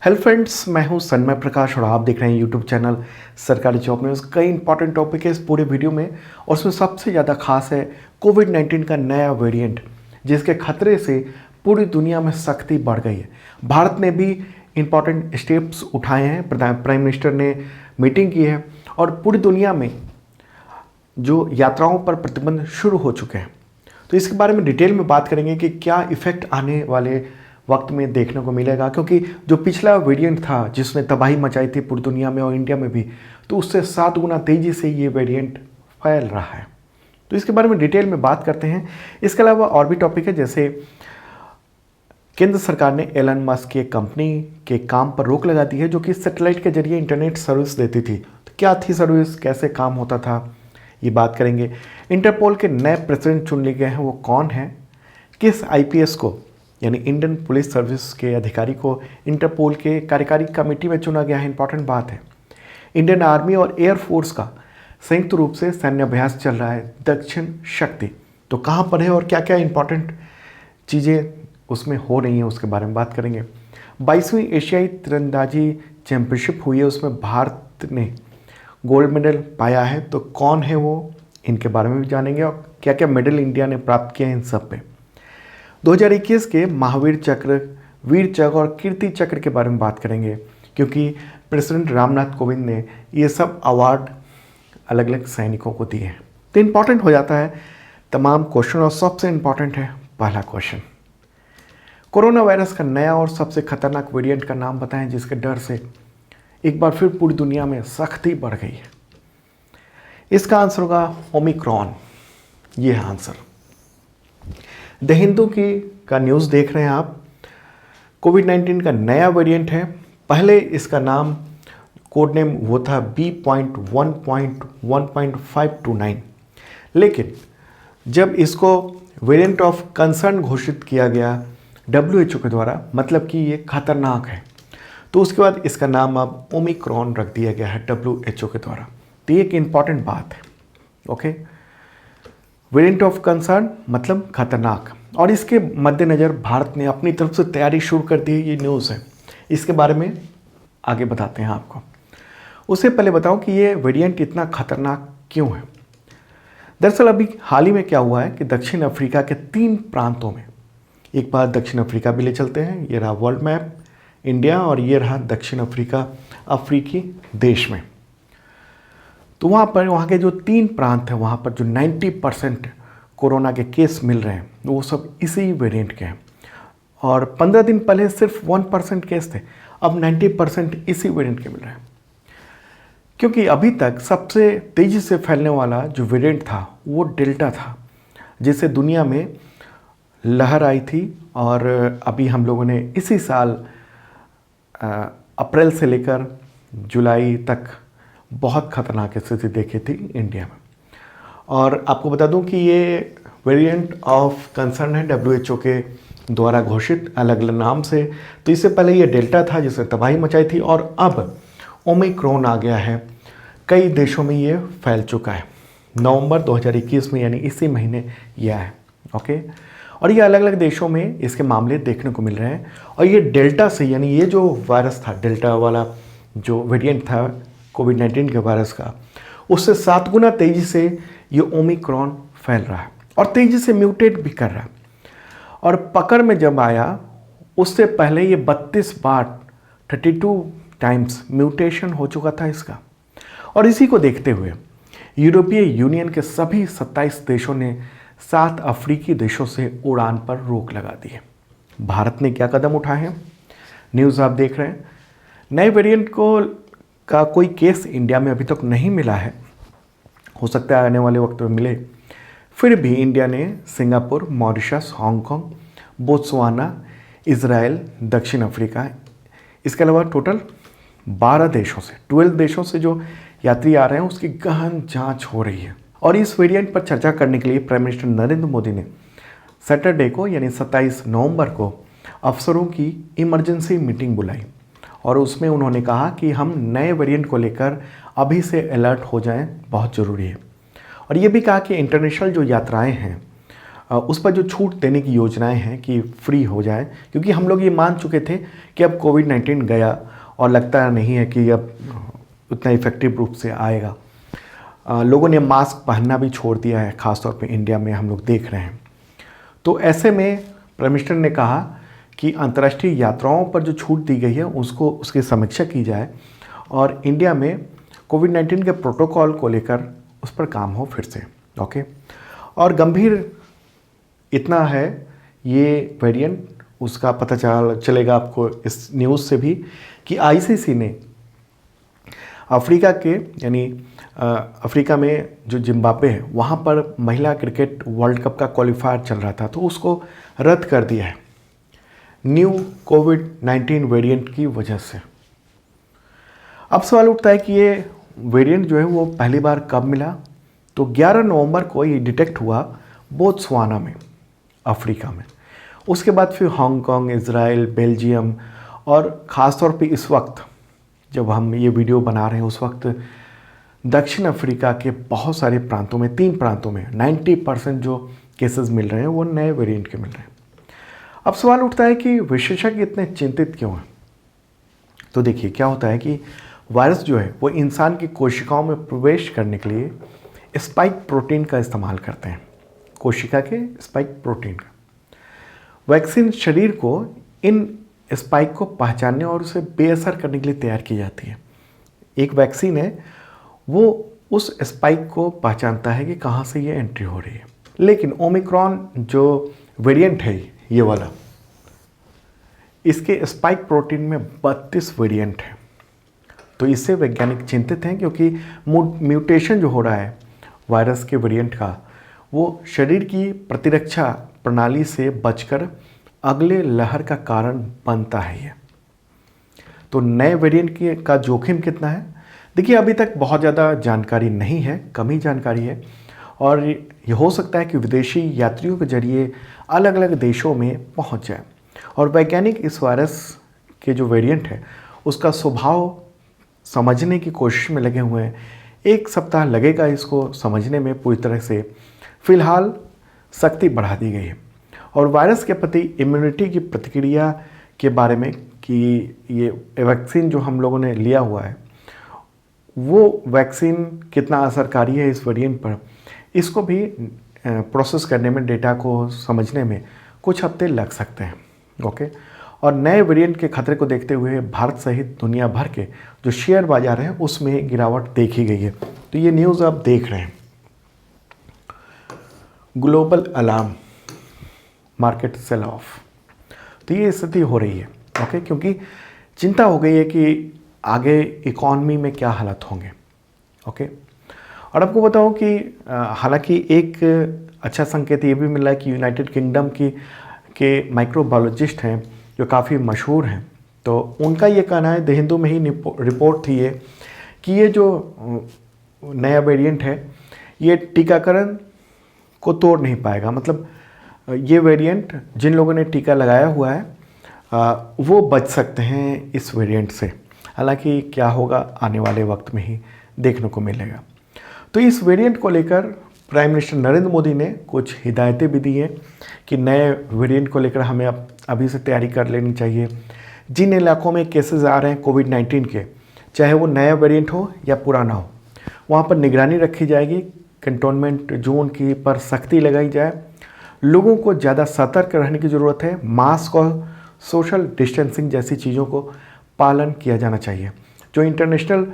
Hello friends, मैं हूं सन्मय प्रकाश और आप देख रहे हैं यूट्यूब चैनल सरकारी जॉब न्यूज़। कई इंपॉर्टेंट टॉपिक है इस पूरे वीडियो में और उसमें सबसे ज़्यादा खास है कोविड-19 का नया वेरिएंट, जिसके खतरे से पूरी दुनिया में सख्ती बढ़ गई है। भारत ने भी इंपॉर्टेंट स्टेप्स उठाए हैं, प्राइम मिनिस्टर ने मीटिंग की है और पूरी दुनिया में जो यात्राओं पर प्रतिबंध शुरू हो चुके हैं। तो इसके बारे में डिटेल में बात करेंगे कि क्या इफ़ेक्ट आने वाले वक्त में देखने को मिलेगा, क्योंकि जो पिछला वेरिएंट था जिसने तबाही मचाई थी पूरी दुनिया में और इंडिया में भी, तो उससे 7 गुना तेज़ी से ये वेरिएंट फैल रहा है। तो इसके बारे में डिटेल में बात करते हैं। इसके अलावा और भी टॉपिक है, जैसे केंद्र सरकार ने एलन मस्क की कंपनी के काम पर रोक लगा दी है, जो कि सैटेलाइट के जरिए इंटरनेट सर्विस देती थी। तो क्या थी सर्विस, कैसे काम होता था, ये बात करेंगे। इंटरपोल के नए प्रेसिडेंट चुन लिए गए हैं, वो कौन है, किस आईपीएस को यानी इंडियन पुलिस सर्विस के अधिकारी को इंटरपोल के कार्यकारी कमेटी में चुना गया है, इंपॉर्टेंट बात है। इंडियन आर्मी और एयरफोर्स का संयुक्त रूप से सैन्य अभ्यास चल रहा है, दक्षिण शक्ति। तो कहाँ पर है और क्या क्या इंपॉर्टेंट चीज़ें उसमें हो रही हैं, उसके बारे में बात करेंगे। 22वीं एशियाई तीरंदाजी चैंपियनशिप हुई है, उसमें भारत ने गोल्ड मेडल पाया है। तो कौन है वो, इनके बारे में भी जानेंगे और क्या क्या मेडल इंडिया ने प्राप्त किए हैं इन सब पे। 2021 के महावीर चक्र, वीर चक्र और कीर्ति चक्र के बारे में बात करेंगे, क्योंकि प्रेसिडेंट रामनाथ कोविंद ने ये सब अवार्ड अलग अलग सैनिकों को दिए हैं। तो इम्पॉर्टेंट हो जाता है तमाम क्वेश्चन और सबसे इम्पॉर्टेंट है पहला क्वेश्चन, कोरोना वायरस का नया और सबसे खतरनाक वेरिएंट का नाम बताएं, जिसके डर से एक बार फिर पूरी दुनिया में सख्ती बढ़ गई है। इसका आंसर होगा ओमिक्रॉन। ये है आंसर। द हिंदू का न्यूज़ देख रहे हैं आप। कोविड-19 का नया वेरिएंट है। पहले इसका नाम, कोड नेम वो था B.1.1.529, लेकिन जब इसको वेरिएंट ऑफ कंसर्न घोषित किया गया WHO के द्वारा, मतलब कि ये खतरनाक है, तो उसके बाद इसका नाम अब ओमिक्रॉन रख दिया गया है WHO के द्वारा। तो ये एक इम्पॉर्टेंट बात है। ओके, वेरिएंट ऑफ कंसर्न मतलब खतरनाक, और इसके मद्देनज़र भारत ने अपनी तरफ से तैयारी शुरू कर दी है। ये न्यूज़ है, इसके बारे में आगे बताते हैं आपको। उससे पहले बताऊं कि ये वेरिएंट इतना खतरनाक क्यों है। दरअसल अभी हाल ही में क्या हुआ है कि दक्षिण अफ्रीका के 3 प्रांतों में, एक बार दक्षिण अफ्रीका भी ले चलते हैं, ये रहा वर्ल्ड मैप इंडिया और ये रहा दक्षिण अफ्रीका अफ्रीकी देश में। तो वहाँ के जो 3 प्रांत हैं, वहाँ पर जो 90% कोरोना के केस मिल रहे हैं, वो सब इसी वेरिएंट के हैं। और 15 दिन पहले सिर्फ 1% केस थे, अब 90% इसी वेरिएंट के मिल रहे हैं। क्योंकि अभी तक सबसे तेज़ी से फैलने वाला जो वेरिएंट था वो डेल्टा था, जिससे दुनिया में लहर आई थी। और अभी हम लोगों ने इसी साल अप्रैल से लेकर जुलाई तक बहुत ख़तरनाक स्थिति देखी थी इंडिया में। और आपको बता दूं कि ये वेरिएंट ऑफ कंसर्न है WHO के द्वारा घोषित, अलग अलग नाम से। तो इससे पहले ये डेल्टा था जिसने तबाही मचाई थी, और अब ओमिक्रॉन आ गया है। कई देशों में ये फैल चुका है। नवंबर 2021 में, यानी इसी महीने ये आया है। ओके, और ये अलग अलग देशों में इसके मामले देखने को मिल रहे हैं। और ये डेल्टा से, यानी ये जो वायरस था, डेल्टा वाला जो वेरिएंट था कोविड-19 के वायरस का, उससे 7 गुना तेज़ी से ये ओमिक्रॉन फैल रहा है और तेज़ी से म्यूटेट भी कर रहा है। और पकड़ में जब आया, उससे पहले ये 32 बार 32 टाइम्स म्यूटेशन हो चुका था इसका। और इसी को देखते हुए यूरोपीय यूनियन के सभी 27 देशों ने 7 अफ्रीकी देशों से उड़ान पर रोक लगा दी है। भारत ने क्या कदम उठाए हैं, न्यूज़ आप देख रहे हैं। नए वेरिएंट का कोई केस इंडिया में अभी तक नहीं मिला है, हो सकता है आने वाले वक्त में मिले। फिर भी इंडिया ने Singapore, Mauritius, Hong Kong, Botswana, Israel, दक्षिण अफ्रीका, इसके अलावा टोटल 12 देशों से, 12 देशों से जो यात्री आ रहे हैं उसकी गहन जांच हो रही है। और इस वेरिएंट पर चर्चा करने के लिए प्राइम मिनिस्टर नरेंद्र मोदी ने सैटरडे को, यानी 27 नवंबर को अफसरों की इमरजेंसी मीटिंग बुलाई। और उसमें उन्होंने कहा कि हम नए वेरिएंट को लेकर अभी से अलर्ट हो जाएं, बहुत ज़रूरी है। और ये भी कहा कि इंटरनेशनल जो यात्राएं हैं उस पर जो छूट देने की योजनाएं हैं कि फ्री हो जाए, क्योंकि हम लोग ये मान चुके थे कि अब कोविड-19 गया और लगता नहीं है कि अब उतना इफ़ेक्टिव रूप से आएगा। लोगों ने मास्क पहनना भी छोड़ दिया है, ख़ासतौर पे इंडिया में हम लोग देख रहे हैं। तो ऐसे में प्राइम मिनिस्टर ने कहा कि अंतर्राष्ट्रीय यात्राओं पर जो छूट दी गई है उसकी समीक्षा की जाए और इंडिया में कोविड-19 के प्रोटोकॉल को लेकर उस पर काम हो फिर से। ओके, और गंभीर इतना है ये वेरिएंट, उसका पता चलेगा आपको इस न्यूज़ से भी कि आईसीसी ने अफ्रीका के यानी अफ्रीका में जो जिम्बाब्वे है वहाँ पर महिला क्रिकेट वर्ल्ड कप का क्वालिफायर चल रहा था, तो उसको रद्द कर दिया है न्यू कोविड-19 वेरिएंट की वजह से। अब सवाल उठता है कि ये वेरिएंट जो है वो पहली बार कब मिला? तो 11 नवंबर को ये डिटेक्ट हुआ बोत्सवाना में, अफ्रीका में। उसके बाद फिर हांगकांग, इज़राइल, बेल्जियम और ख़ास तौर पे इस वक्त जब हम ये वीडियो बना रहे हैं उस वक्त दक्षिण अफ्रीका के बहुत सारे प्रांतों में, 3 प्रांतों में 90% जो केसेस मिल रहे हैं वो नए वेरिएंट के मिल रहे हैं। अब सवाल उठता है कि विशेषज्ञ इतने चिंतित क्यों हैं? तो देखिए क्या होता है कि वायरस जो है वो इंसान की कोशिकाओं में प्रवेश करने के लिए स्पाइक प्रोटीन का इस्तेमाल करते हैं, कोशिका के स्पाइक प्रोटीन का। वैक्सीन शरीर को इन स्पाइक को पहचानने और उसे बेअसर करने के लिए तैयार की जाती है। एक वैक्सीन है वो उस स्पाइक को पहचानता है कि कहाँ से ये एंट्री हो रही है। लेकिन ओमिक्रॉन जो वेरिएंट है ये वाला, इसके स्पाइक प्रोटीन में 32 वेरिएंट है। तो इससे वैज्ञानिक चिंतित हैं क्योंकि म्यूटेशन जो हो रहा है वायरस के वेरिएंट का वो शरीर की प्रतिरक्षा प्रणाली से बचकर अगले लहर का कारण बनता है ये। तो नए वेरिएंट का जोखिम कितना है? देखिए अभी तक बहुत ज़्यादा जानकारी नहीं है, कम ही जानकारी है और ये हो सकता है कि विदेशी यात्रियों के जरिए अलग अलग देशों में पहुंच जाए और वैज्ञानिक इस वायरस के जो वेरिएंट है उसका स्वभाव समझने की कोशिश में लगे हुए हैं। 1 सप्ताह लगेगा इसको समझने में पूरी तरह से। फिलहाल सख्ती बढ़ा दी गई है और वायरस के प्रति इम्यूनिटी की प्रतिक्रिया के बारे में कि ये वैक्सीन जो हम लोगों ने लिया हुआ है वो वैक्सीन कितना असरकारी है इस वेरिएंट पर, इसको भी प्रोसेस करने में, डेटा को समझने में कुछ हफ्ते लग सकते हैं। ओके, और नए वेरिएंट के खतरे को देखते हुए भारत सहित दुनिया भर के जो शेयर बाजार हैं उसमें गिरावट देखी गई है। तो ये न्यूज़ आप देख रहे हैं, global alarm, market sell off. तो ये स्थिति हो रही है। ओके, क्योंकि चिंता हो गई है कि आगे इकॉनमी में क्या हालत होंगे। ओके, और आपको बताऊं कि हालांकि एक अच्छा संकेत ये भी मिल रहा है कि यूनाइटेड किंगडम के माइक्रोबायोलॉजिस्ट हैं जो काफ़ी मशहूर हैं, तो उनका ये कहना है, द हिंदू में ही रिपोर्ट थी ये, कि ये जो नया वेरिएंट है ये टीकाकरण को तोड़ नहीं पाएगा। मतलब ये वेरिएंट जिन लोगों ने टीका लगाया हुआ है वो बच सकते हैं इस वेरिएंट से। हालांकि क्या होगा आने वाले वक्त में ही देखने को मिलेगा। तो इस वेरिएंट को लेकर प्राइम मिनिस्टर नरेंद्र मोदी ने कुछ हिदायतें भी दी हैं कि नए वेरिएंट को लेकर हमें अभी से तैयारी कर लेनी चाहिए। जिन इलाकों में केसेस आ रहे हैं कोविड-19 के, चाहे वो नया वेरिएंट हो या पुराना हो, वहाँ पर निगरानी रखी जाएगी, कंटोनमेंट जोन की पर सख्ती लगाई जाए, लोगों को ज़्यादा सतर्क रहने की ज़रूरत है, मास्क और सोशल डिस्टेंसिंग जैसी चीज़ों को पालन किया जाना चाहिए। जो इंटरनेशनल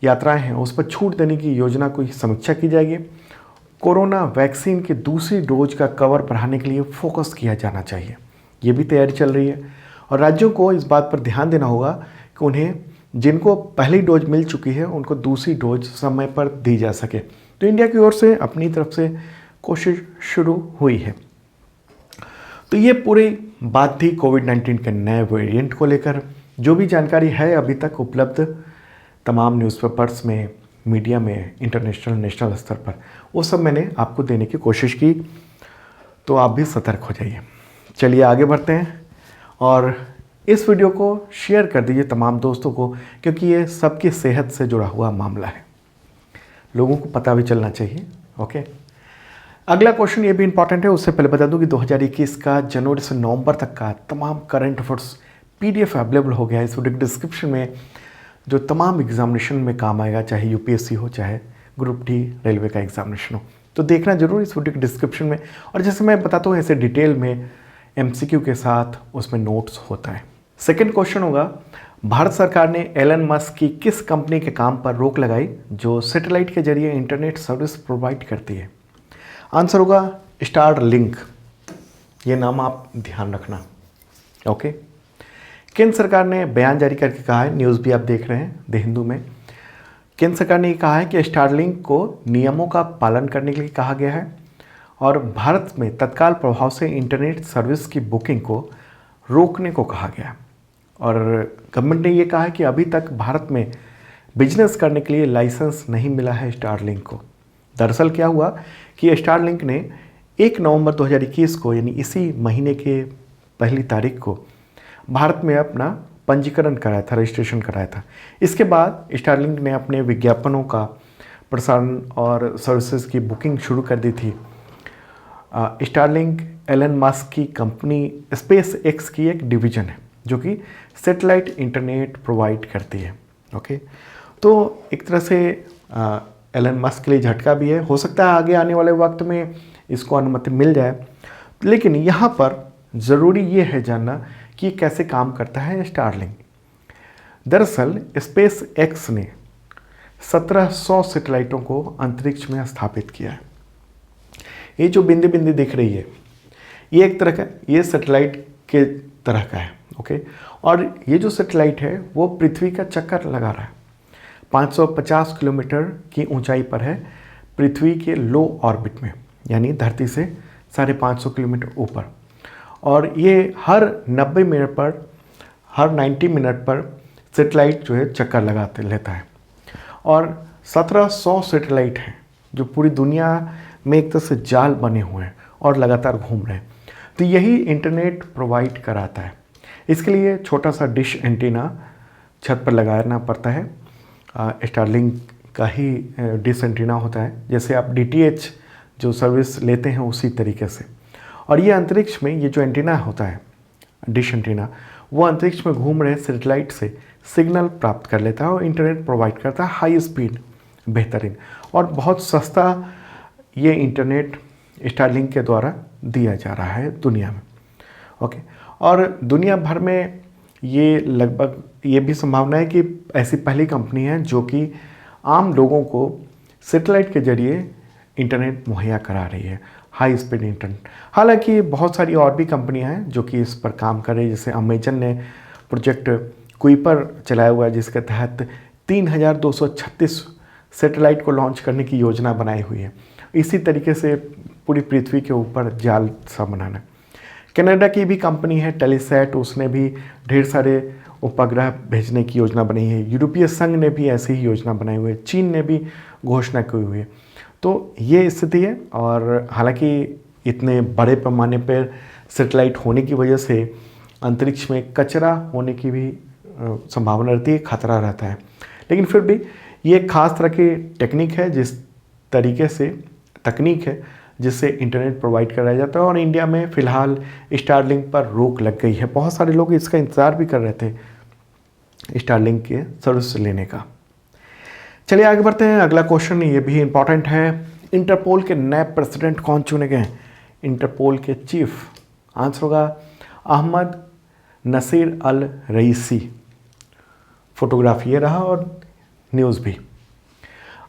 यात्राएं हैं उस पर छूट देने की योजना की समीक्षा की जाएगी। कोरोना वैक्सीन की दूसरी डोज का कवर बढ़ाने के लिए फोकस किया जाना चाहिए, ये भी तैयारी चल रही है। और राज्यों को इस बात पर ध्यान देना होगा कि उन्हें जिनको पहली डोज मिल चुकी है उनको दूसरी डोज समय पर दी जा सके। तो इंडिया की ओर से अपनी तरफ से कोशिश शुरू हुई है। तो ये पूरी बात थी कोविड-19 के नए वेरिएंट को लेकर। जो भी जानकारी है अभी तक उपलब्ध तमाम न्यूज़पेपर्स में, मीडिया में, इंटरनेशनल, नेशनल स्तर पर, वो सब मैंने आपको देने की कोशिश की। तो आप भी सतर्क हो जाइए। चलिए आगे बढ़ते हैं और इस वीडियो को शेयर कर दीजिए तमाम दोस्तों को, क्योंकि ये सबकी सेहत से जुड़ा हुआ मामला है, लोगों को पता भी चलना चाहिए। ओके, अगला क्वेश्चन ये भी इंपॉर्टेंट है, उससे पहले बता दूं कि 2021 का जनवरी से नवंबर तक का तमाम करंट अफेयर्स पीडीएफ अवेलेबल हो गया है इस वीडियो डिस्क्रिप्शन में, जो तमाम एग्जामिनेशन में काम आएगा, चाहे यूपीएससी हो चाहे ग्रुप डी रेलवे का एग्जामिनेशन हो। तो देखना जरूर इस वीडियो के डिस्क्रिप्शन में। और जैसे मैं बताता हूँ ऐसे डिटेल में एमसीक्यू के साथ उसमें नोट्स होता है। सेकेंड क्वेश्चन होगा, भारत सरकार ने एलन मस्क की किस कंपनी के काम पर रोक लगाई जो सैटेलाइट के जरिए इंटरनेट सर्विस प्रोवाइड करती है? आंसर होगा स्टारलिंक। ये नाम आप ध्यान रखना। ओके। केंद्र सरकार ने बयान जारी करके कहा है, न्यूज़ भी आप देख रहे हैं द हिंदू में, केंद्र सरकार ने कहा है कि स्टारलिंक को नियमों का पालन करने के लिए कहा गया है और भारत में तत्काल प्रभाव से इंटरनेट सर्विस की बुकिंग को रोकने को कहा गया। और गवर्नमेंट ने ये कहा है कि अभी तक भारत में बिजनेस करने के लिए लाइसेंस नहीं मिला है स्टारलिंक को। दरअसल क्या हुआ कि स्टारलिंक ने 1 नवंबर 2021 को, यानी इसी महीने के पहली तारीख को भारत में अपना पंजीकरण कराया था, रजिस्ट्रेशन कराया था। इसके बाद स्टारलिंक ने अपने विज्ञापनों का प्रसारण और सर्विसेज की बुकिंग शुरू कर दी थी। स्टारलिंक एलन मस्क की कंपनी स्पेस एक्स की एक डिवीजन है जो कि सैटेलाइट इंटरनेट प्रोवाइड करती है। ओके, तो एक तरह से एलन मस्क के लिए झटका भी है। हो सकता है आगे आने वाले वक्त में इसको अनुमति मिल जाए, लेकिन यहाँ पर ज़रूरी ये है जानना कि कैसे काम करता है स्टारलिंक। दरअसल स्पेस एक्स ने 1700 सैटेलाइटों को अंतरिक्ष में स्थापित किया है। ये जो बिंदी बिंदी दिख रही है, ये एक तरह का, ये सैटेलाइट के तरह का है। ओके, और ये जो सैटेलाइट है वो पृथ्वी का चक्कर लगा रहा है। 550 किलोमीटर की ऊंचाई पर है, पृथ्वी के लो ऑर्बिट में, यानी धरती से 550 किलोमीटर ऊपर। और ये हर 90 मिनट पर, हर 90 मिनट पर सैटेलाइट जो है चक्कर लगाते लेता है। और 1700 सैटेलाइट हैं जो पूरी दुनिया में एक तरह से जाल बने हुए हैं और लगातार घूम रहे हैं। तो यही इंटरनेट प्रोवाइड कराता है। इसके लिए छोटा सा डिश एंटीना छत पर लगाना पड़ता है। स्टारलिंक का ही डिश एंटीना होता है, जैसे आप डीटीएच जो सर्विस लेते हैं उसी तरीके से। और ये अंतरिक्ष में ये जो एंटीना होता है, डिश एंटीना, वो अंतरिक्ष में घूम रहे सैटेलाइट से सिग्नल प्राप्त कर लेता है और इंटरनेट प्रोवाइड करता है, हाई स्पीड, बेहतरीन और बहुत सस्ता। ये इंटरनेट स्टारलिंक के द्वारा दिया जा रहा है दुनिया में। ओके, और दुनिया भर में ये लगभग ये भी संभावना है कि ऐसी पहली कंपनी है जो कि आम लोगों को सैटेलाइट के जरिए इंटरनेट मुहैया करा रही है, हाई स्पीड इंटरनेट। हालांकि बहुत सारी और भी कंपनियां हैं जो कि इस पर काम कर रही है। जैसे अमेजन ने प्रोजेक्ट कुइपर चलाया हुआ है, जिसके तहत 3236 सैटेलाइट को लॉन्च करने की योजना बनाई हुई है। इसी तरीके से पूरी पृथ्वी के ऊपर जाल सा बनाना। कनाडा की भी कंपनी है टेलीसैट, उसने भी ढेर सारे उपग्रह भेजने की योजना बनाई है। यूरोपीय संघ ने भी ऐसी ही योजना बनाई हुई है। चीन ने भी घोषणा की हुई है। तो ये स्थिति है। और हालांकि इतने बड़े पैमाने पर सैटेलाइट होने की वजह से अंतरिक्ष में कचरा होने की भी संभावना रहती है, खतरा रहता है। लेकिन फिर भी ये एक खास तरह की टेक्निक है, तकनीक है जिससे इंटरनेट प्रोवाइड कराया जाता है। और इंडिया में फ़िलहाल स्टारलिंक पर रोक लग गई है। बहुत सारे लोग इसका इंतज़ार भी कर रहे थे स्टारलिंक के सर्विस लेने का। चलिए आगे बढ़ते हैं। अगला क्वेश्चन ये भी इम्पॉर्टेंट है। इंटरपोल के नए प्रेसिडेंट कौन चुने गए? इंटरपोल के चीफ, आंसर होगा अहमद नसीर अल रईसी। फोटोग्राफ ये रहा और न्यूज़ भी।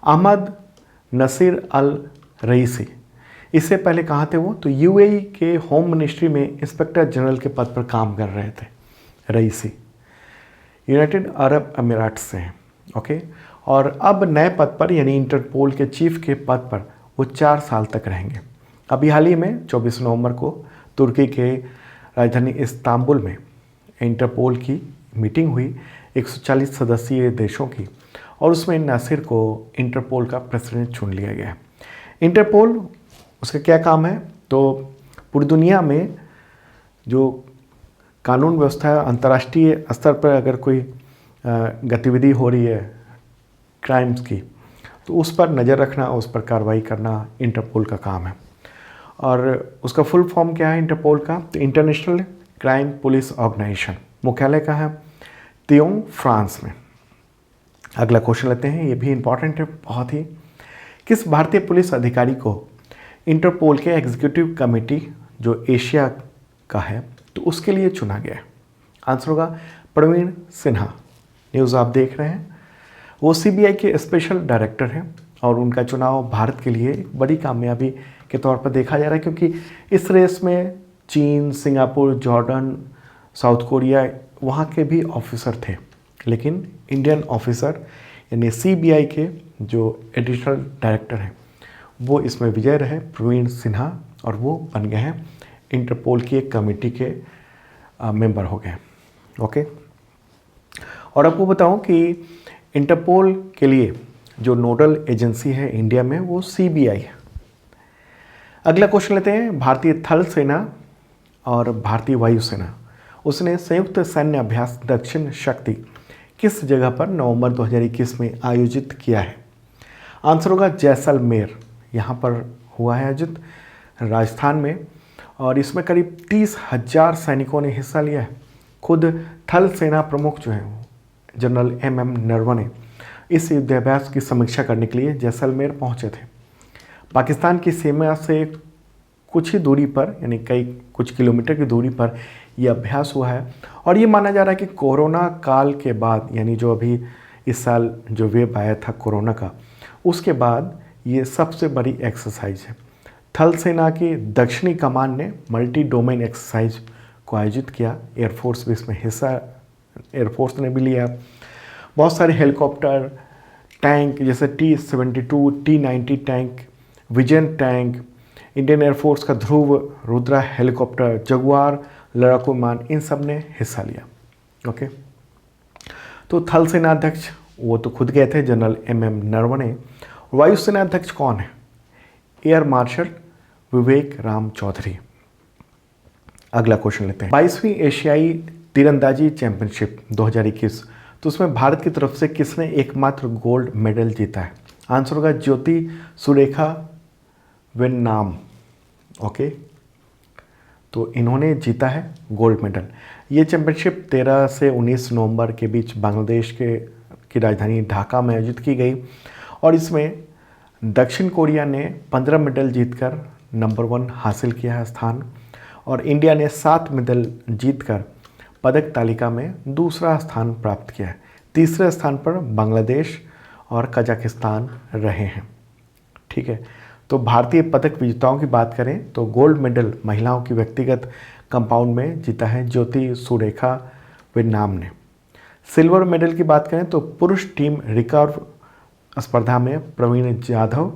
अहमद नसीर अल रईसी, इससे पहले कहाँ थे वो? तो यूएई के होम मिनिस्ट्री में इंस्पेक्टर जनरल के पद पर काम कर रहे थे रईसी। यूनाइटेड अरब अमीरात से हैं। ओके, और अब नए पद पर यानी इंटरपोल के चीफ के पद पर वो 4 साल तक रहेंगे। अभी हाल ही में 24 नवंबर को तुर्की के राजधानी इस्तांबुल में इंटरपोल की मीटिंग हुई 140 सदस्यीय देशों की, और उसमें नासिर को इंटरपोल का प्रेसिडेंट चुन लिया गया। इंटरपोल, उसका क्या काम है? तो पूरी दुनिया में जो कानून व्यवस्था है, अंतर्राष्ट्रीय स्तर पर अगर कोई गतिविधि हो रही है क्राइम्स की, तो उस पर नज़र रखना, उस पर कार्रवाई करना इंटरपोल का काम है। और उसका फुल फॉर्म क्या है इंटरपोल का? तो इंटरनेशनल क्राइम पुलिस ऑर्गेनाइजेशन। मुख्यालय कहाँ है? तियों, फ्रांस में। अगला क्वेश्चन लेते हैं, ये भी इंपॉर्टेंट है बहुत ही। किस भारतीय पुलिस अधिकारी को इंटरपोल के एग्जीक्यूटिव कमेटी जो एशिया का है तो उसके लिए चुना गया है? आंसर होगा प्रवीण सिन्हा। न्यूज़ आप देख रहे हैं। वो सीबीआई के स्पेशल डायरेक्टर हैं और उनका चुनाव भारत के लिए एक बड़ी कामयाबी के तौर पर देखा जा रहा है, क्योंकि इस रेस में चीन, सिंगापुर, जॉर्डन, साउथ कोरिया वहाँ के भी ऑफिसर थे, लेकिन इंडियन ऑफिसर यानी सीबीआई के जो एडिशनल डायरेक्टर हैं वो इसमें विजय रहे, प्रवीण सिन्हा, और वो बन गए हैं इंटरपोल की एक कमेटी के मेंबर हो गए। ओके, और आपको बताऊं कि इंटरपोल के लिए जो नोडल एजेंसी है इंडिया में वो सीबीआई है। अगला क्वेश्चन लेते हैं, भारतीय थल सेना और भारतीय वायुसेना उसने संयुक्त सैन्य अभ्यास दक्षिण शक्ति किस जगह पर नवंबर 2021 में आयोजित किया है? आंसर होगा जैसलमेर। यहाँ पर हुआ है आयोजित राजस्थान में, और इसमें करीब 30,000 सैनिकों ने हिस्सा लिया है। खुद थल सेना प्रमुख जो हैं जनरल MM नरवणे इस युद्धाभ्यास की समीक्षा करने के लिए जैसलमेर पहुंचे थे। पाकिस्तान की सीमा से कुछ ही दूरी पर, यानी कुछ किलोमीटर की दूरी पर यह अभ्यास हुआ है, और ये माना जा रहा है कि कोरोना काल के बाद, यानी जो अभी इस साल जो वेव आया था कोरोना का, उसके बाद ये सबसे बड़ी एक्सरसाइज है। थल सेना की दक्षिणी कमान ने मल्टी डोमेन एक्सरसाइज को आयोजित किया। एयरफोर्स भी इसमें हिस्सा, एयरफोर्स ने भी लिया। बहुत सारे हेलीकॉप्टर, टैंक जैसे T-72, T-90 tank, vision tank, Indian air force का ध्रुव, रुद्रा हेलीकॉप्टर, जगुआर लड़ाकू विमान, इन सब ने हिस्सा लिया। ओके, तो थल सेना अध्यक्ष वो तो खुद गए थे, जनरल MM नरवणे। वायुसेना अध्यक्ष कौन है? एयर मार्शल विवेक राम चौधरी। अगला क्वेश्चन लेते हैं, 22वीं एशियाई तीरंदाजी चैंपियनशिप 2021, तो उसमें भारत की तरफ से किसने एकमात्र गोल्ड मेडल जीता है? आंसर होगा ज्योति सुरेखा वेन्नाम। ओके, तो इन्होंने जीता है गोल्ड मेडल। ये चैंपियनशिप 13 से 19 नवंबर के बीच बांग्लादेश की राजधानी ढाका में आयोजित की गई, और इसमें दक्षिण कोरिया ने 15 मेडल जीतकर नंबर 1 हासिल किया है स्थान, और इंडिया ने 7 मेडल जीतकर पदक तालिका में दूसरा स्थान प्राप्त किया है। तीसरे स्थान पर बांग्लादेश और कजाकिस्तान रहे हैं। ठीक है, तो भारतीय पदक विजेताओं की बात करें तो गोल्ड मेडल महिलाओं की व्यक्तिगत कंपाउंड में जीता है ज्योति सुरेखा वेन्नाम ने। सिल्वर मेडल की बात करें तो पुरुष टीम रिकर्व स्पर्धा में प्रवीण जाधव,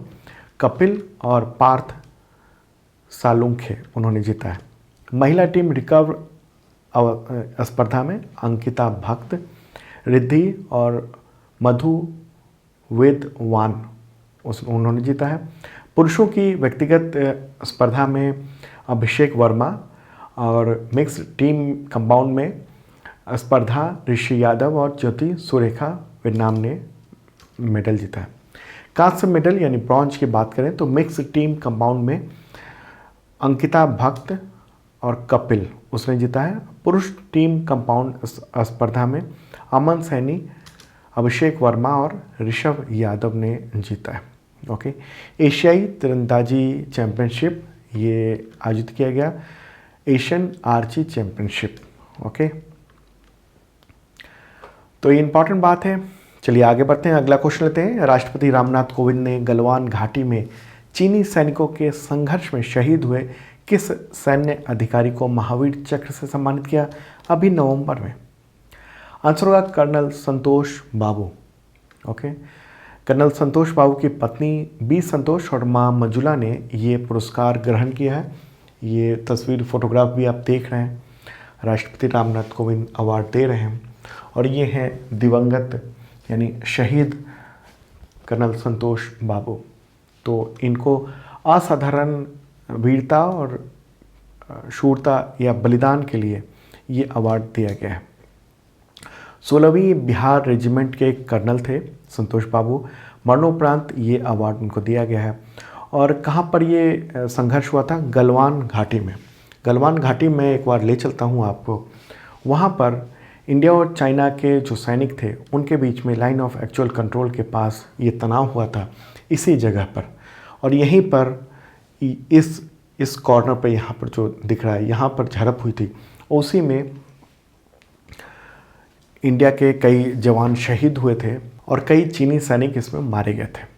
कपिल और पार्थ सालुंखे उन्होंने जीता है। महिला टीम रिकर्व स्पर्धा में अंकिता भक्त, रिद्धि और मधु वेदवान उन्होंने जीता है। पुरुषों की व्यक्तिगत स्पर्धा में अभिषेक वर्मा, और मिक्स टीम कंपाउंड में स्पर्धा ऋषि यादव और ज्योति सुरेखा वेन्नाम ने मेडल जीता है। कांस्य मेडल यानी ब्रॉन्ज की बात करें तो मिक्स टीम कंपाउंड में अंकिता भक्त और कपिल उसने जीता है। पुरुष टीम कंपाउंड स्पर्धा में अमन सैनी, अभिषेक वर्मा और ऋषभ यादव ने जीता है। ओके, एशियाई तीरंदाजी चैंपियनशिप ये आयोजित किया गया, एशियन आर्ची चैंपियनशिप। ओके, तो ये इंपॉर्टेंट बात है। चलिए आगे बढ़ते हैं, अगला क्वेश्चन लेते हैं। राष्ट्रपति रामनाथ कोविंद ने गलवान घाटी में चीनी सैनिकों के संघर्ष में शहीद हुए किस सैन्य अधिकारी को महावीर चक्र से सम्मानित किया अभी नवंबर में? आंसर होगा कर्नल संतोष बाबू। ओके, कर्नल संतोष बाबू की पत्नी बी संतोष और मां मंजुला ने ये पुरस्कार ग्रहण किया है। ये तस्वीर फोटोग्राफ भी आप देख रहे हैं, राष्ट्रपति रामनाथ कोविंद अवार्ड दे रहे हैं, और ये हैं दिवंगत यानी शहीद कर्नल संतोष बाबू। तो इनको असाधारण वीरता और शूरता या बलिदान के लिए ये अवार्ड दिया गया है। 16वीं बिहार रेजिमेंट के कर्नल थे संतोष बाबू। मरणोपरांत ये अवार्ड उनको दिया गया है, और कहाँ पर ये संघर्ष हुआ था? गलवान घाटी में। गलवान घाटी में एक बार ले चलता हूँ आपको। वहाँ पर इंडिया और चाइना के जो सैनिक थे उनके बीच में लाइन ऑफ एक्चुअल कंट्रोल के पास ये तनाव हुआ था, इसी जगह पर। और यहीं पर इस कॉर्नर पर यहाँ पर जो दिख रहा है, यहाँ पर झड़प हुई थी। उसी में इंडिया के कई जवान शहीद हुए थे और कई चीनी सैनिक इसमें मारे गए थे।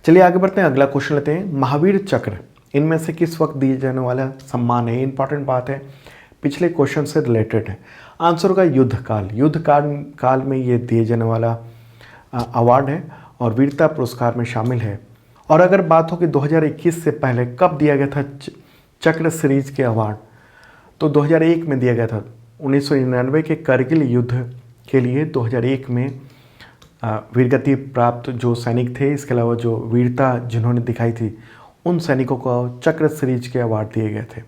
चलिए आगे बढ़ते हैं, अगला क्वेश्चन लेते हैं। महावीर चक्र इनमें से किस वक्त दिए जाने वाला सम्मान है? इंपॉर्टेंट बात है, पिछले क्वेश्चन से रिलेटेड है। आंसर होगा युद्ध काल में ये दिए जाने वाला अवार्ड है और वीरता पुरस्कार में शामिल है। और अगर बात हो कि 2021 से पहले कब दिया गया था चक्र सीरीज के अवार्ड, तो 2001 में दिया गया था। 1999 के करगिल युद्ध के लिए 2001 में वीरगति प्राप्त जो सैनिक थे, इसके अलावा जो वीरता जिन्होंने दिखाई थी, उन सैनिकों को चक्र सीरीज के अवार्ड दिए गए थे।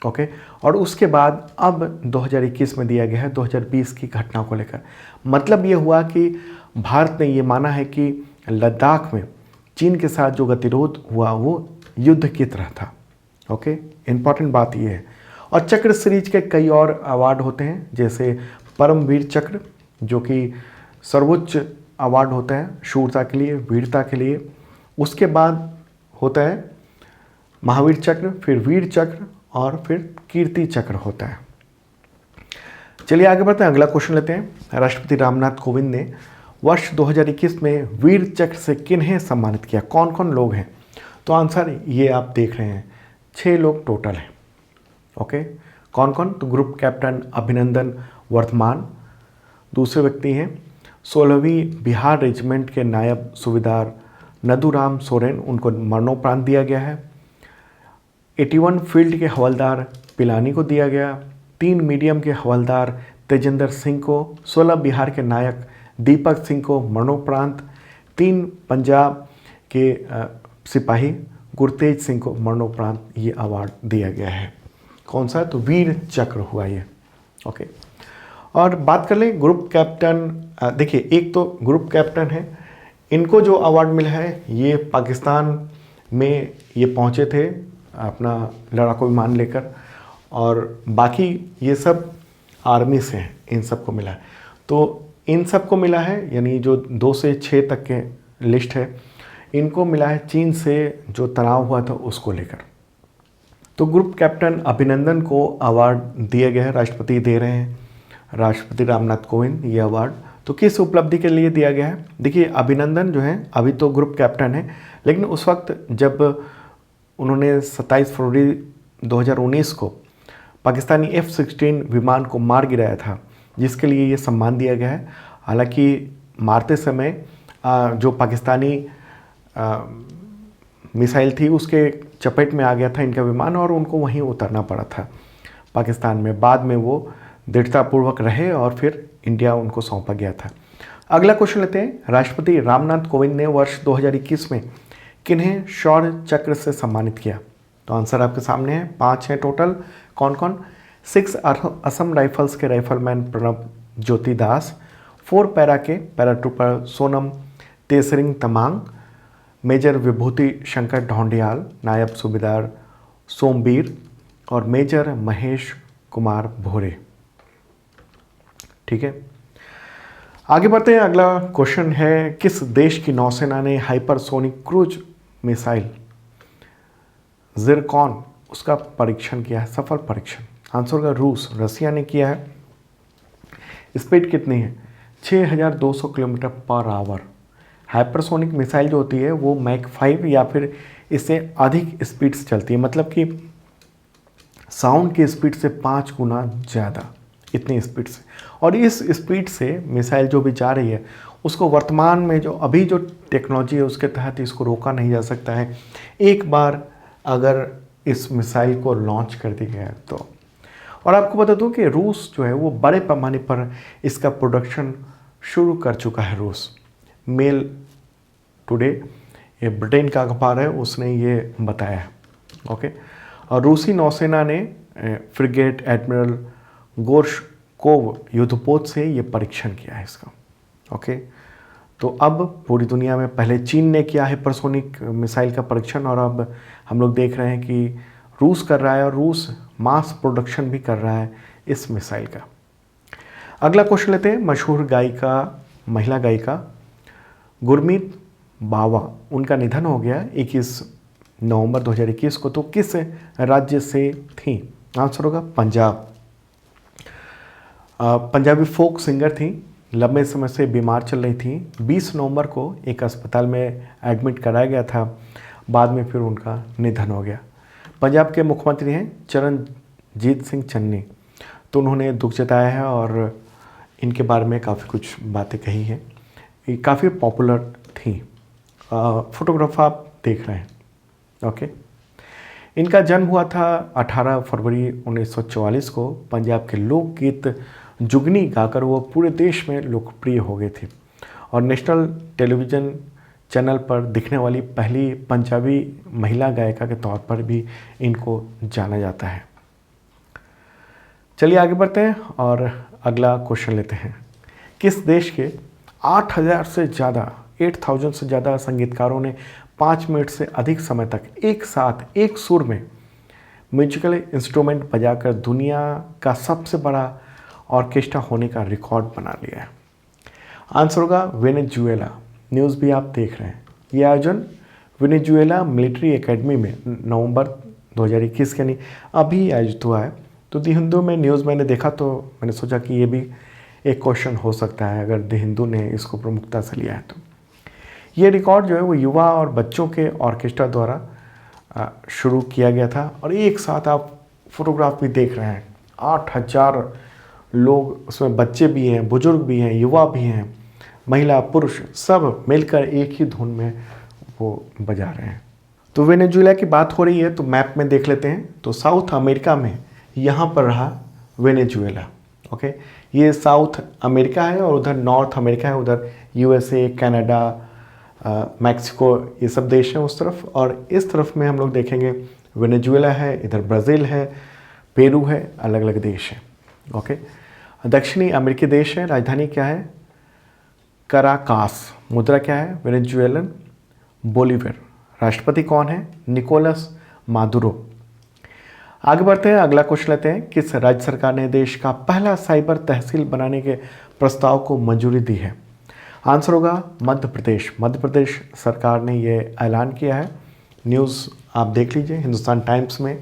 ओके, और उसके बाद अब 2021 में दिया गया है 2020 की घटना को लेकर। मतलब ये हुआ कि भारत ने ये माना है कि लद्दाख में चीन के साथ जो गतिरोध हुआ वो युद्ध की तरह था। ओके, इम्पॉर्टेंट बात ये है। और चक्र सीरीज के कई और अवार्ड होते हैं, जैसे परमवीर चक्र जो कि सर्वोच्च अवार्ड होता है शूरता के लिए, वीरता के लिए। उसके बाद होता है महावीर चक्र, फिर वीर चक्र और फिर कीर्ति चक्र होता है। चलिए आगे बढ़ते हैं, अगला क्वेश्चन लेते हैं। राष्ट्रपति रामनाथ कोविंद ने वर्ष 2021 में वीर चक्र से किन्हें सम्मानित किया? कौन कौन लोग हैं? तो आंसर ये आप देख रहे हैं, 6 लोग टोटल हैं। ओके, कौन कौन? तो ग्रुप कैप्टन अभिनंदन वर्धमान दूसरे व्यक्ति हैं। 16वीं बिहार रेजिमेंट के नायब सूबेदार नदुराम सोरेन, उनको मरणोपरांत दिया गया है। 81 फील्ड के हवलदार पिलानी को दिया गया। 3 मीडियम के हवलदार तेजेंद्र सिंह को, 16 बिहार के नायक दीपक सिंह को मरणोपरांत, 3 पंजाब के सिपाही गुरतेज सिंह को मरणोपरांत ये अवार्ड दिया गया है। कौन सा? तो वीर चक्र हुआ ये। ओके, और बात कर लें ग्रुप कैप्टन। देखिए, एक तो ग्रुप कैप्टन है, इनको जो अवार्ड मिला है ये पाकिस्तान में ये पहुँचे थे अपना लड़ाकू विमान लेकर, और बाकी ये सब आर्मी से हैं, इन सबको मिला है। तो इन सबको मिला है, यानी जो 2 से 6 तक के लिस्ट है, इनको मिला है चीन से जो तनाव हुआ था उसको लेकर। तो ग्रुप कैप्टन अभिनंदन को अवार्ड दिया गया है, राष्ट्रपति दे रहे हैं, राष्ट्रपति रामनाथ कोविंद ये अवार्ड। तो किस उपलब्धि के लिए दिया गया है? देखिए, अभिनंदन जो है अभी तो ग्रुप कैप्टन है, लेकिन उस वक्त जब उन्होंने 27 फरवरी 2019 को पाकिस्तानी F-16 विमान को मार गिराया था, जिसके लिए ये सम्मान दिया गया है। हालांकि मारते समय जो पाकिस्तानी मिसाइल थी उसके चपेट में आ गया था इनका विमान और उनको वहीं उतरना पड़ा था पाकिस्तान में। बाद में वो दृढ़तापूर्वक रहे और फिर इंडिया उनको सौंपा गया था। अगला क्वेश्चन लेते हैं। राष्ट्रपति रामनाथ कोविंद ने वर्ष 2021 में किन्हें शौर्य चक्र से सम्मानित किया? तो आंसर आपके सामने है, 5 हैं टोटल। कौन कौन? 6 असम राइफल्स के राइफलमैन प्रणब ज्योति दास, 4 पैरा के पैराट्रूपर सोनम तेसरिंग तमांग, मेजर विभूति शंकर ढौंडियाल, नायब सूबेदार सोमबीर और मेजर महेश कुमार भोरे। ठीक है, आगे बढ़ते हैं। अगला क्वेश्चन है, किस देश की नौसेना ने हाइपरसोनिक क्रूज मिसाइल जिरकॉन उसका परीक्षण किया है, सफल परीक्षण? आंसर होगा रूस, रसिया ने किया है। स्पीड कितनी है? 6200 kilometre per hour. Hypersonic missile जो होती है वो मैक 5 या फिर इससे अधिक स्पीड से चलती है, मतलब कि साउंड की स्पीड से 5 गुना ज़्यादा, इतनी स्पीड से। और इस स्पीड से मिसाइल जो भी जा रही है उसको वर्तमान में जो अभी जो टेक्नोलॉजी है उसके तहत इसको रोका नहीं जा सकता है, एक बार अगर इस मिसाइल को लॉन्च कर दिया गया तो। और आपको बता दूं कि रूस जो है वो बड़े पैमाने पर इसका प्रोडक्शन शुरू कर चुका है। रूस, मेल टुडे, ये ब्रिटेन का अखबार है, उसने ये बताया है। ओके, और रूसी नौसेना ने फ्रिगेट एडमिरल गोर्शकोव युद्धपोत से ये परीक्षण किया है इसका। ओके, तो अब पूरी दुनिया में पहले चीन ने किया हाइपरसोनिक मिसाइल का परीक्षण और अब हम लोग देख रहे हैं कि रूस कर रहा है और रूस मास प्रोडक्शन भी कर रहा है इस मिसाइल का। अगला क्वेश्चन लेते हैं। मशहूर गायिका, महिला गायिका गुरमीत बावा, उनका निधन हो गया 21 नवंबर 2021 को। तो किस राज्य से थी? आंसर होगा पंजाब। पंजाबी फोक सिंगर थी, लंबे समय से बीमार चल रही थी। 20 नवंबर को एक अस्पताल में एडमिट कराया गया था, बाद में फिर उनका निधन हो गया। पंजाब के मुख्यमंत्री हैं चरणजीत सिंह चन्नी, तो उन्होंने दुख जताया है और इनके बारे में काफ़ी कुछ बातें कही हैं। ये काफ़ी पॉपुलर थी। फोटोग्राफ आप देख रहे हैं, ओके। इनका जन्म हुआ था 18 फरवरी 1944 को। पंजाब के लोकगीत जुगनी गाकर वो पूरे देश में लोकप्रिय हो गए थे और नेशनल टेलीविज़न चैनल पर दिखने वाली पहली पंजाबी महिला गायिका के तौर पर भी इनको जाना जाता है। चलिए आगे बढ़ते हैं और अगला क्वेश्चन लेते हैं। किस देश के 8,000 से ज़्यादा संगीतकारों ने 5 मिनट से अधिक समय तक एक साथ एक सुर में म्यूजिकल इंस्ट्रूमेंट बजाकर दुनिया का सबसे बड़ा ऑर्केस्ट्रा होने का रिकॉर्ड बना लिया है? आंसर होगा वेनेजुएला। न्यूज़ भी आप देख रहे हैं। ये आयोजन वेनेजुएला मिलिट्री एकेडमी में नवंबर 2021 यानी अभी आयोजित हुआ है। तो दी हिंदू में न्यूज़ मैंने देखा तो मैंने सोचा कि ये भी एक क्वेश्चन हो सकता है अगर दी हिंदू ने इसको प्रमुखता से लिया है तो। ये रिकॉर्ड जो है वो युवा और बच्चों के ऑर्केस्ट्रा द्वारा शुरू किया गया था और एक साथ आप फोटोग्राफ भी देख रहे हैं। 8,000 लोग, उसमें बच्चे भी हैं, बुजुर्ग भी हैं, युवा भी हैं, महिला पुरुष सब मिलकर एक ही धुन में वो बजा रहे हैं। तो वेनेजुएला की बात हो रही है तो मैप में देख लेते हैं। तो साउथ अमेरिका में यहाँ पर रहा वेनेजुएला, ओके। ये साउथ अमेरिका है और उधर नॉर्थ अमेरिका है, उधर यूएसए, कनाडा, मैक्सिको, ये सब देश हैं उस तरफ। और इस तरफ में हम लोग देखेंगे वेनेजुएला है, इधर ब्राज़ील है, पेरू है, अलग अलग देश हैं, ओके। दक्षिणी अमेरिकी देश है। राजधानी क्या है? कराकास। मुद्रा क्या है? Venezuelan Bolivar. राष्ट्रपति कौन है? Nicolas Maduro. आगे बढ़ते हैं, अगला क्वेश्चन लेते हैं। किस राज्य सरकार ने देश का पहला साइबर तहसील बनाने के प्रस्ताव को मंजूरी दी है? आंसर होगा मध्य प्रदेश। मध्य प्रदेश सरकार ने ये ऐलान किया है। न्यूज़ आप देख लीजिए, हिंदुस्तान टाइम्स में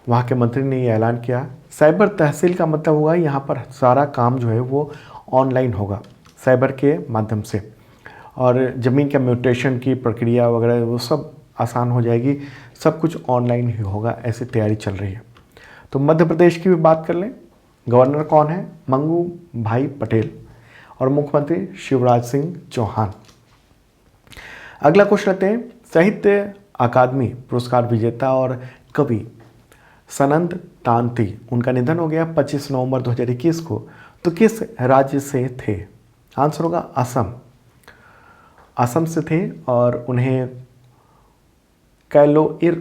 वहाँ के मंत्री ने ये ऐलान किया। साइबर तहसील का मतलब हुआ यहाँ पर सारा काम जो है वो ऑनलाइन होगा, साइबर के माध्यम से, और ज़मीन के म्यूटेशन की प्रक्रिया वगैरह वो सब आसान हो जाएगी, सब कुछ ऑनलाइन ही होगा, ऐसी तैयारी चल रही है। तो मध्य प्रदेश की भी बात कर लें। गवर्नर कौन है? मंगू भाई पटेल और मुख्यमंत्री शिवराज सिंह चौहान। अगला क्वेश्चन लेते हैं। साहित्य अकादमी पुरस्कार विजेता और कवि सनंद तांती, उनका निधन हो गया 25 नवंबर 2021 को। तो किस राज्य से थे? आंसर होगा असम। असम से थे और उन्हें कैलोइर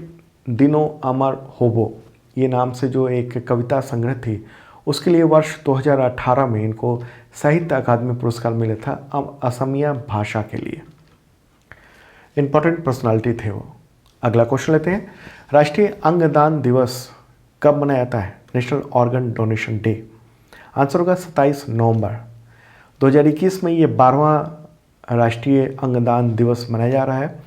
दिनो अमर होबो ये नाम से जो एक कविता संग्रह थी उसके लिए वर्ष 2018 में इनको साहित्य अकादमी पुरस्कार मिला था असमिया भाषा के लिए। इम्पोर्टेंट पर्सनालिटी थे वो। अगला क्वेश्चन लेते हैं। राष्ट्रीय अंगदान दिवस कब मनाया जाता है? National organ donation day. Answer होगा 27 नवंबर 2021 में। ये 12वां राष्ट्रीय अंगदान दिवस मनाया जा रहा है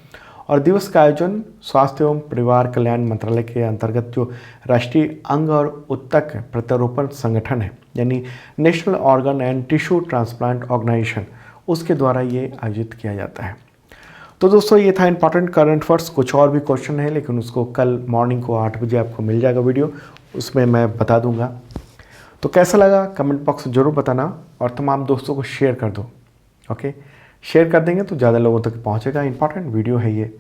और दिवस का आयोजन स्वास्थ्य एवं परिवार कल्याण मंत्रालय के अंतर्गत जो राष्ट्रीय अंग और उत्तक प्रत्यारोपण संगठन है यानी national organ and tissue transplant organisation, उसके द्वारा ये आयोजित किया जाता है। तो दोस्तों ये था इंपॉर्टेंट करंट अफेयर्स। कुछ और भी क्वेश्चन है लेकिन उसको कल मॉर्निंग को 8 बजे आपको मिल जाएगा वीडियो, उसमें मैं बता दूंगा। तो कैसा लगा कमेंट बॉक्स में ज़रूर बताना और तमाम दोस्तों को शेयर कर दो, ओके। शेयर कर देंगे तो ज़्यादा लोगों तक पहुँचेगा। इंपॉर्टेंट वीडियो है ये।